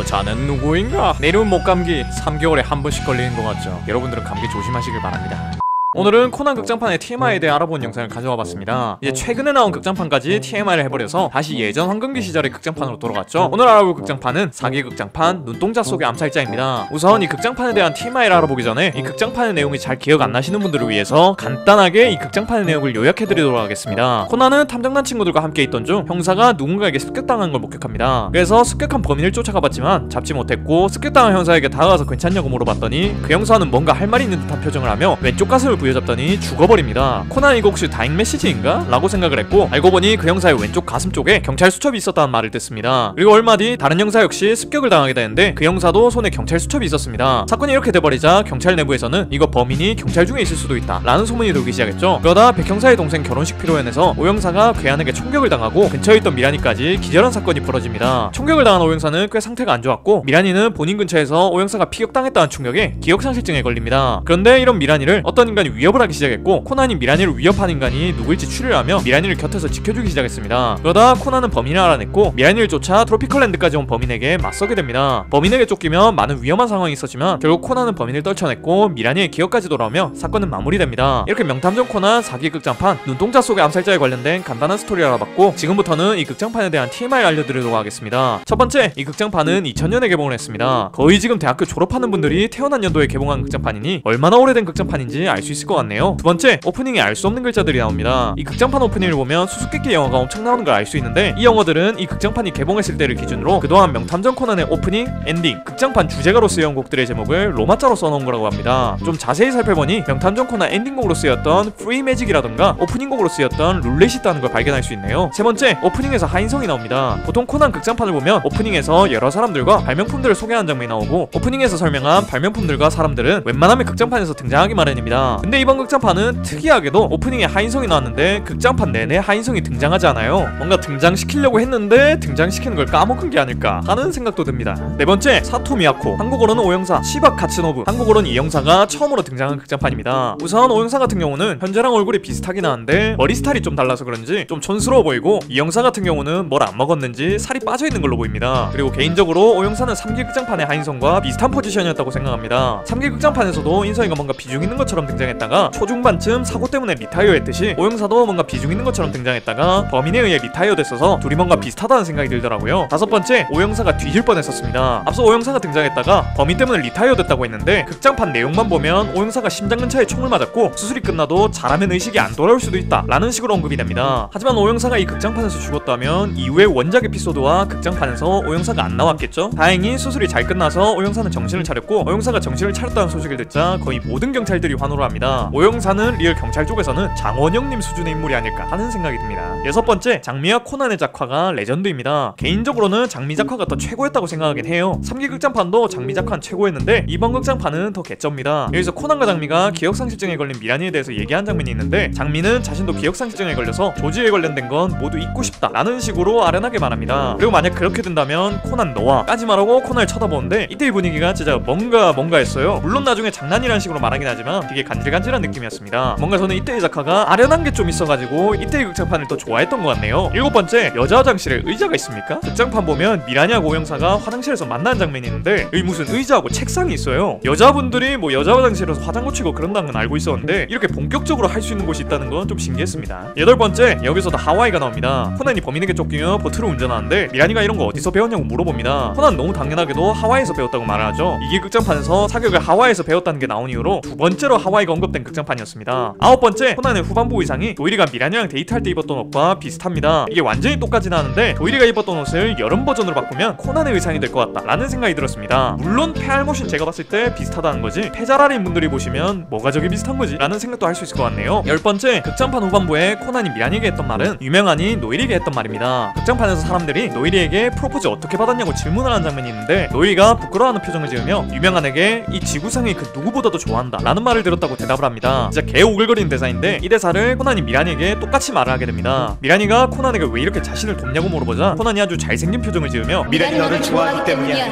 자넨 누구인가? 내 이름은 목감기. 3개월에 한 번씩 걸리는 것 같죠. 여러분들은 감기 조심하시길 바랍니다. 오늘은 코난 극장판의 TMI에 대해 알아본 영상을 가져와 봤습니다. 이제 최근에 나온 극장판까지 TMI를 해버려서 다시 예전 황금기 시절의 극장판으로 돌아갔죠. 오늘 알아볼 극장판은 4기 극장판 눈동자 속의 암살자입니다. 우선 이 극장판에 대한 TMI를 알아보기 전에 이 극장판의 내용이 잘 기억 안 나시는 분들을 위해서 간단하게 이 극장판의 내용을 요약해드리도록 하겠습니다. 코난은 탐정단 친구들과 함께 있던 중 형사가 누군가에게 습격당한 걸 목격합니다. 그래서 습격한 범인을 쫓아가봤지만 잡지 못했고, 습격당한 형사에게 다가가서 괜찮냐고 물어봤더니 그 형사는 뭔가 할 말이 있는 듯한 표정을 하며 왼쪽 가슴을 부여잡더니 죽어버립니다. 코난 이거 혹시 다잉 메시지인가? 라고 생각을 했고, 알고 보니 그 형사의 왼쪽 가슴 쪽에 경찰 수첩이 있었다는 말을 듣습니다. 그리고 얼마 뒤 다른 형사 역시 습격을 당하게 되는데 그 형사도 손에 경찰 수첩이 있었습니다. 사건이 이렇게 돼버리자 경찰 내부에서는 이거 범인이 경찰 중에 있을 수도 있다 라는 소문이 돌기 시작했죠. 그러다 백 형사의 동생 결혼식披露宴에서 오 형사가 괴한에게 총격을 당하고 근처에 있던 미라니까지 기절한 사건이 벌어집니다. 총격을 당한 오 형사는 꽤 상태가 안 좋았고, 미라니는 본인 근처에서 오 형사가 피격당했다는 충격에 기억상실증에 걸립니다. 그런데 이런 미라니를 어떤 인간이 위협을 하기 시작했고, 코난이 미라니를 위협한 인간이 누구일지 추리를 하며 미라니를 곁에서 지켜주기 시작했습니다. 그러다 코난은 범인을 알아냈고 미라니를 쫓아 트로피컬랜드까지 온 범인에게 맞서게 됩니다. 범인에게 쫓기면 많은 위험한 상황이 있었지만 결국 코난은 범인을 떨쳐냈고 미라니의 기억까지 돌아오며 사건은 마무리됩니다. 이렇게 명탐정 코난 4기 극장판 눈동자 속의 암살자에 관련된 간단한 스토리를 알아봤고, 지금부터는 이 극장판에 대한 TMI 알려드리도록 하겠습니다. 첫 번째, 이 극장판은 2000년에 개봉을 했습니다. 거의 지금 대학교 졸업하는 분들이 태어난 연도에 개봉한 극장판이니 얼마나 오래된 극장판인지 알 수 있을 것 같네요. 두 번째, 오프닝에 알 수 없는 글자들이 나옵니다. 이 극장판 오프닝을 보면 수수께끼 영화가 엄청 나오는 걸 알 수 있는데, 이 영화들은 이 극장판이 개봉했을 때를 기준으로 그동안 명탐정 코난의 오프닝, 엔딩, 극장판 주제가로 쓰여온 곡들의 제목을 로마자로 써놓은 거라고 합니다. 좀 자세히 살펴보니 명탐정 코난 엔딩곡으로 쓰였던 프리 매직이라던가 오프닝곡으로 쓰였던 룰렛이 있다는 걸 발견할 수 있네요. 세 번째, 오프닝에서 하인성이 나옵니다. 보통 코난 극장판을 보면 오프닝에서 여러 사람들과 발명품들을 소개하는 장면이 나오고, 오프닝에서 설명한 발명품들과 사람들은 웬만하면 극장판에서 등장하기 마련입니다. 근데 이번 극장판은 특이하게도 오프닝에 하인성이 나왔는데 극장판 내내 하인성이 등장하지 않아요. 뭔가 등장시키려고 했는데 등장시키는 걸 까먹은 게 아닐까 하는 생각도 듭니다. 네 번째, 사토 미야코, 한국어로는 오영사, 시바 카츠노부, 한국어로는 이 형사가 처음으로 등장한 극장판입니다. 우선 오영사 같은 경우는 현재랑 얼굴이 비슷하긴 하는데 머리 스타일이 좀 달라서 그런지 좀 촌스러워 보이고, 이 형사 같은 경우는 뭘 안 먹었는지 살이 빠져있는 걸로 보입니다. 그리고 개인적으로 오영사는 3기 극장판의 하인성과 비슷한 포지션이었다고 생각합니다. 3기 극장판에서도 인성이가 뭔가 비중 있는 것처럼 등장했다가 초중반쯤 사고 때문에 리타이어 했듯이 오영사도 뭔가 비중 있는 것처럼 등장했다가 범인에 의해 리타이어 됐어서 둘이 뭔가 비슷하다는 생각이 들더라고요. 다섯 번째, 오영사가 뒤질 뻔했었습니다. 앞서 오영사가 등장했다가 범인 때문에 리타이어 됐다고 했는데 극장판 내용만 보면 오영사가 심장 근처에 총을 맞았고 수술이 끝나도 잘하면 의식이 안 돌아올 수도 있다 라는 식으로 언급이 됩니다. 하지만 오영사가 이 극장판에서 죽었다면 이후에 원작 에피소드와 극장판에서 오영사가 안 나왔겠죠? 다행히 수술이 잘 끝나서 오영사는 정신을 차렸고, 오영사가 정신을 차렸다는 소식을 듣자 거의 모든 경찰들이 환호를 합니다. 오영사는 리얼 경찰 쪽에서는 장원영님 수준의 인물이 아닐까 하는 생각이 듭니다. 여섯 번째, 장미와 코난의 작화가 레전드입니다. 개인적으로는 장미 작화가 더 최고였다고 생각하긴 해요. 3기 극장판도 장미 작화는 최고였는데 이번 극장판은 더 개쩝니다. 여기서 코난과 장미가 기억상실증에 걸린 미라니에 대해서 얘기한 장면이 있는데, 장미는 자신도 기억상실증에 걸려서 조지에 관련된 건 모두 잊고 싶다 라는 식으로 아련하게 말합니다. 그리고 만약 그렇게 된다면 코난 너와 까지 말하고 코난을 쳐다보는데 이때의 분위기가 진짜 뭔가 했어요. 물론 나중에 장난이라는 식으로 말하긴 하지만 되게 간질간질한 느낌이었습니다. 뭔가 저는 이때의 작화가 아련한 게 좀 있어가지고 이때의 극장판을 더 좋아했던 것 같네요. 일곱 번째, 여자 화장실에 의자가 있습니까? 극장판 보면 미라니하고 오영사가 화장실에서 만나는 장면이 있는데 여기 무슨 의자하고 책상이 있어요. 여자분들이 뭐 여자 화장실에서 화장 고치고 그런다는 건 알고 있었는데 이렇게 본격적으로 할 수 있는 곳이 있다는 건 좀 신기했습니다. 여덟 번째, 여기서도 하와이가 나옵니다. 코난이 범인에게 쫓기며 보트를 운전하는데 미라니가 이런 거 어디서 배웠냐고 물어봅니다. 코난 너무 당연하게도 하와이에서 배웠다고 말하죠. 이게 극장판에서 사격을 하와이에서 배웠다는 게 나온 이후로 두 번째로 하와이가 언급된 극장판이었습니다. 아홉 번째, 코난의 후반부 의상이 도일이가 미라니랑 데이트할 때 입었던 옷과 비슷합니다. 이게 완전히 똑같진 않은데 도일이가 입었던 옷을 여름 버전으로 바꾸면 코난의 의상이 될 것 같다 라는 생각이 들었습니다. 물론 페알못은 제가 봤을 때 비슷하다는 거지 페자라린 분들이 보시면 뭐가 저게 비슷한 거지 라는 생각도 할 수 있을 것 같네요. 열 번째, 극장판 후반부에 코난이 미라니에게 했던 말은 유명한이 노일이에게 했던 말입니다. 극장판에서 사람들이 노일이에게 프로포즈 어떻게 받았냐고 질문을 하는 장면이 있는데 노일이가 부끄러워하는 표정을 지으며 유명한에게 이 지구상의 그 누구보다도 좋아한다 라는 말을 들었다고 대답을 합니다. 진짜 개 오글거리는 대사인데 이 대사를 코난이 미라니에게 똑같이 말을 하게 됩니다. 미라니가 코난에게 왜 이렇게 자신을 돕냐고 물어보자 코난이 아주 잘생긴 표정을 지으며 미라니 너를 좋아하기 때문이야.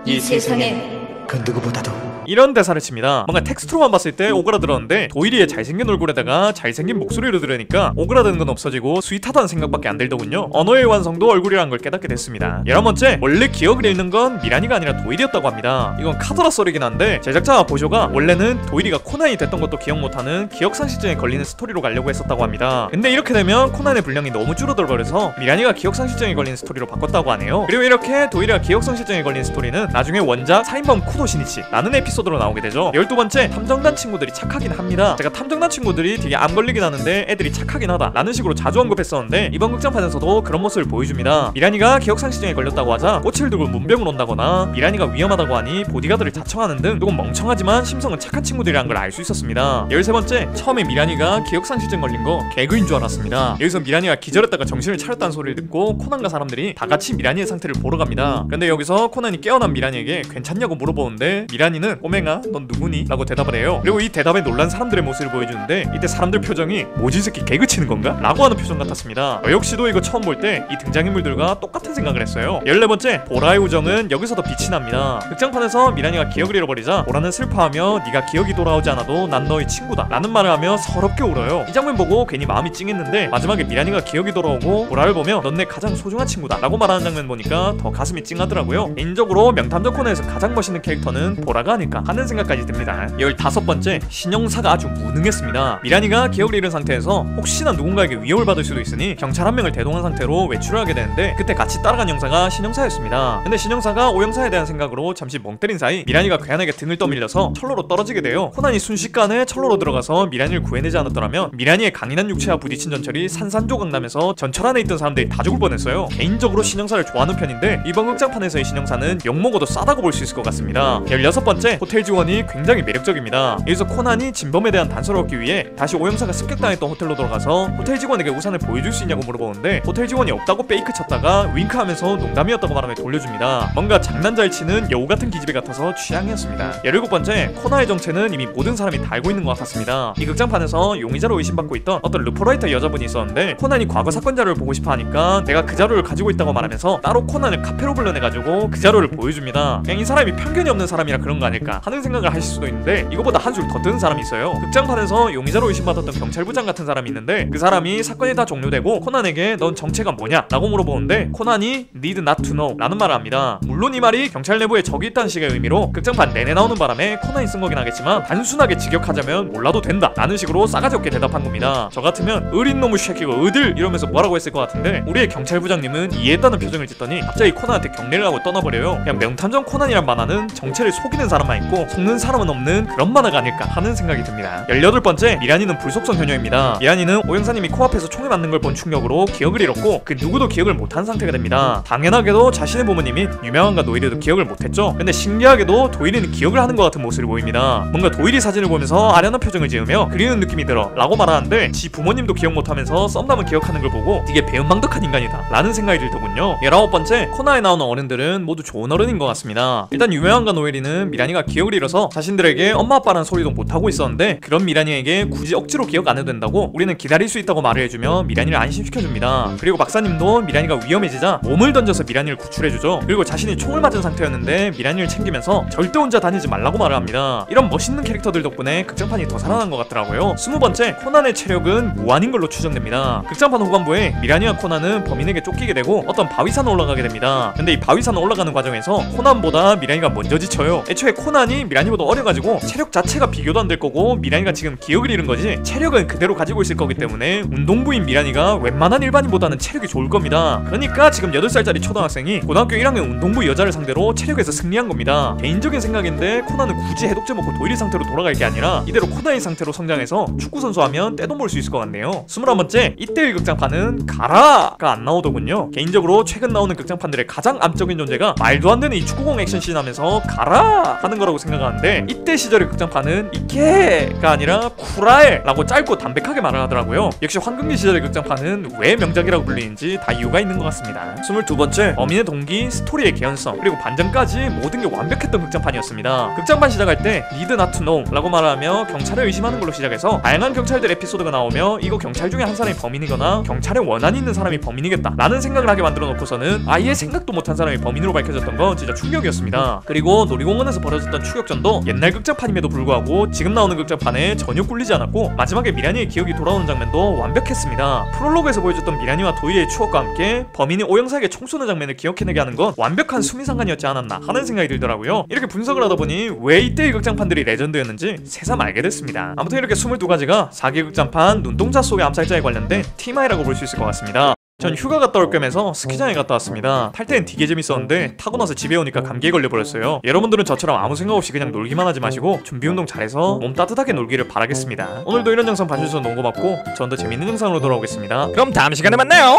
이 세상에 그 누구보다도 이런 대사를 칩니다. 뭔가 텍스트로만 봤을 때 오그라들었는데 도일이의 잘생긴 얼굴에다가 잘생긴 목소리를 들으니까 오그라드는 건 없어지고 스윗하다는 생각밖에 안 들더군요. 언어의 완성도 얼굴이란 걸 깨닫게 됐습니다. 11번째, 원래 기억을 잃는 건 미란이가 아니라 도일이었다고 합니다. 이건 카더라 썰이긴 한데 제작자 보쇼가 원래는 도일이가 코난이 됐던 것도 기억 못하는 기억상실증에 걸리는 스토리로 가려고 했었다고 합니다. 근데 이렇게 되면 코난의 분량이 너무 줄어들어버려서 미란이가 기억상실증에 걸린 스토리로 바꿨다고 하네요. 그리고 이렇게 도일이가 기억상실증에 걸린 스토리는 나중에 원작 살인범 쿠도 시니치 라는 에피소드로 나오게 되죠. 12번째, 탐정단 친구들이 착하긴 합니다. 제가 탐정단 친구들이 되게 안 걸리긴 하는데 애들이 착하긴 하다 라는 식으로 자주 언급했었는데 이번 극장판에서도 그런 모습을 보여줍니다. 미란이가 기억상실증에 걸렸다고 하자 꽃을 들고 문병을 온다거나 미란이가 위험하다고 하니 보디가드를 자청하는 등 조금 멍청하지만 심성은 착한 친구들이란 걸 알 수 있었습니다. 13번째, 처음에 미란이가 기억상실증 걸린 거 개그인 줄 알았습니다. 여기서 미란이가 기절했다가 정신을 차렸다는 소리를 듣고 코난과 사람들이 다 같이 미란이의 상태를 보러 갑니다. 근데 여기서 코난이 깨어난 미란이에게 괜찮냐고 물어보는데 미란이는 꼬맹아 넌 누구니? 라고 대답을 해요. 그리고 이 대답에 놀란 사람들의 모습을 보여주는데 이때 사람들 표정이 뭐지 이 새끼 개그 치는 건가? 라고 하는 표정 같았습니다. 역시도 이거 처음 볼 때 이 등장인물들과 똑같은 생각을 했어요. 14번째, 보라의 우정은 여기서도 빛이 납니다. 극장판에서 미란이가 기억을 잃어버리자 보라는 슬퍼하며 네가 기억이 돌아오지 않아도 난 너의 친구다 라는 말을 하며 서럽게 울어요. 이 장면 보고 괜히 마음이 찡했는데 마지막에 미란이가 기억이 돌아오고 보라를 보며 넌 내 가장 소중한 친구다 라고 말하는 장면 보니까 더 가슴이 찡하더라고요. 개인적으로 명탐정 코난에서 가장 멋있는 캐릭터는 보라가 아닐까 하는 생각까지 듭니다. 15번째, 신형사가 아주 무능했습니다. 미란이가 기억을 잃은 상태에서 혹시나 누군가에게 위협을 받을 수도 있으니 경찰 한 명을 대동한 상태로 외출을 하게 되는데 그때 같이 따라간 형사가 신형사였습니다. 근데 신형사가 오형사에 대한 생각으로 잠시 멍 때린 사이 미란이가 괴한에게 등을 떠밀려서 철로로 떨어지게 돼요. 코난이 순식간에 철로로 들어가서 미란이를 구해내지 않았더라면 미란이의 강인한 육체와 부딪힌 전철이 산산조각 나면서 전철 안에 있던 사람들이 다 죽을 뻔했어요. 개인적으로 신형사를 좋아하는 편인데 이번 극장판에서의 신형사는 욕먹어도 싸다고 볼 수 있을 것 같습니다. 16번째, 호텔 직원이 굉장히 매력적입니다. 여기서 코난이 진범에 대한 단서를 얻기 위해 다시 오형사가 습격당했던 호텔로 돌아가서 호텔 직원에게 우산을 보여줄 수 있냐고 물어보는데 호텔 직원이 없다고 페이크 쳤다가 윙크하면서 농담이었다고 말하며 돌려줍니다. 뭔가 장난 잘 치는 여우 같은 기집애 같아서 취향이었습니다. 17번째, 코난의 정체는 이미 모든 사람이 다 알고 있는 것 같았습니다. 이 극장판에서 용의자로 의심받고 있던 어떤 루포라이터 여자분이 있었는데 코난이 과거 사건 자료를 보고 싶어 하니까 내가 그 자료를 가지고 있다고 말하면서 따로 코난을 카페로 불러내가지고 그 자료를 보여줍니다. 그냥 이 사람이 편견이 없는 사람이라 그런 거 아닐까 하는 생각을 하실 수도 있는데 이거보다 한술 더 든 사람이 있어요. 극장판에서 용의자로 의심받았던 경찰부장 같은 사람이 있는데 그 사람이 사건이 다 종료되고 코난에게 넌 정체가 뭐냐? 라고 물어보는데 코난이 need not to know 라는 말을 합니다. 물론 이 말이 경찰 내부에 적이 있다는 식의 의미로 극장판 내내 나오는 바람에 코난이 쓴 거긴 하겠지만 단순하게 직역하자면 몰라도 된다 라는 식으로 싸가지 없게 대답한 겁니다. 저 같으면 어린 놈의 새끼가 어딜 이러면서 뭐라고 했을 것 같은데 우리의 경찰부장님은 이해했다는 표정을 짓더니 갑자기 코난한테 경례를 하고 떠나버려요. 그냥 명탐정 코난이란 만화는 정체를 속이는 사람만 있고 속는 사람은 없는 그런 만화가 아닐까 하는 생각이 듭니다. 18번째, 미란이는 불속성 효녀입니다. 미란이는 오형사님이 코앞에서 총에 맞는 걸 본 충격으로 기억을 잃었고 그 누구도 기억을 못한 상태가 됩니다. 당연하게도 자신의 부모님인 유명한과 노일이도 기억을 못했죠. 근데 신기하게도 도일이는 기억을 하는 것 같은 모습을 보입니다. 뭔가 도일이 사진을 보면서 아련한 표정을 지으며 그리는 느낌이 들어 라고 말하는데 지 부모님도 기억 못하면서 썸남은 기억하는 걸 보고 되게 배은망덕한 인간이다 라는 생각이 들더군요. 19번째, 코나에 나오는 어른들은 모두 좋은 어른인 것 같습니다. 일단 유명한과 노엘이는 미란이가 기억을 잃어서 자신들에게 엄마 아빠라는 소리도 못하고 있었는데 그런 미란이에게 굳이 억지로 기억 안 해도 된다고 우리는 기다릴 수 있다고 말을 해주며 미란이를 안심시켜줍니다. 그리고 박사님도 미란이가 위험해지자 몸을 던져서 미란이를 구출해주죠. 그리고 자신이 총을 맞은 상태였는데 미란이를 챙기면서 절대 혼자 다니지 말라고 말을 합니다. 이런 멋있는 캐릭터들 덕분에 극장판이 더 살아난 것 같더라고요. 20번째, 코난의 체력은 무한인 걸로 추정됩니다. 극장판 후반부에 미란이와 코난은 범인에게 쫓기게 되고 어떤 바위산을 올라가게 됩니다. 근데 이 바위산을 올라가는 과정에서 코난보다 미란이가 먼저 지쳐요. 애초에 코난이 미란이보다 어려가지고 체력 자체가 비교도 안 될 거고 미란이가 지금 기억을 잃은 거지 체력은 그대로 가지고 있을 거기 때문에 운동부인 미란이가 웬만한 일반인보다는 체력이 좋을 겁니다. 그러니까 지금 8살짜리 초등학생이 고등학교 1학년 운동부 여자를 상대로 체력에서 승리한 겁니다. 개인적인 생각인데 코난은 굳이 해독제 먹고 도일이 상태로 돌아갈 게 아니라 이대로 코난의 상태로 성장해서 축구선수 하면 떼돈 벌 수 있을 것 같네요. 21번째, 이때의 극장판은 가라가 안 나오더군요. 개인적으로 최근 나오는 극장판들의 가장 암적인 존재가 말도 안 되는 이 축구공 액션씬 하면서 가라 하는 거라고 생각하는데 이때 시절의 극장판은 이케가 아니라 쿠라에 라고 짧고 담백하게 말을 하더라고요. 역시 황금기 시절의 극장판은 왜 명작이라고 불리는지 다 이유가 있는 것 같습니다. 22번째, 범인의 동기, 스토리의 개연성, 그리고 반전까지 모든 게 완벽했던 극장판이었습니다. 극장판 시작할 때 need not to know 라고 말하며 경찰을 의심하는 걸로 시작해서 다양한 경찰들 에피소드가 나오며 이거 경찰 중에 한 사람이 범인이거나 경찰에 원한이 있는 사람이 범인이겠다 라는 생각을 하게 만들어 놓고서는 아예 생각도 못한 사람이 범인으로 밝혀졌던 건 진짜 충격이었습니다. 그리고 놀이공원에서 벌어졌던 보여줬던 추격전도 옛날 극장판임에도 불구하고 지금 나오는 극장판에 전혀 꿀리지 않았고, 마지막에 미라니의 기억이 돌아오는 장면도 완벽했습니다. 프롤로그에서 보여줬던 미라니와 도일의 추억과 함께 범인이 오영사에게 총 쏘는 장면을 기억해내게 하는 건 완벽한 수미상관이었지 않았나 하는 생각이 들더라고요. 이렇게 분석을 하다 보니 왜 이때의 극장판들이 레전드였는지 새삼 알게 됐습니다. 아무튼 이렇게 22가지가 4기 극장판 눈동자 속의 암살자에 관련된 TMI라고 볼 수 있을 것 같습니다. 전 휴가 갔다 올 겸해서 스키장에 갔다 왔습니다. 탈 때는 되게 재밌었는데 타고 나서 집에 오니까 감기에 걸려버렸어요. 여러분들은 저처럼 아무 생각 없이 그냥 놀기만 하지 마시고 준비 운동 잘해서 몸 따뜻하게 놀기를 바라겠습니다. 오늘도 이런 영상 봐주셔서 너무 고맙고 전 더 재밌는 영상으로 돌아오겠습니다. 그럼 다음 시간에 만나요.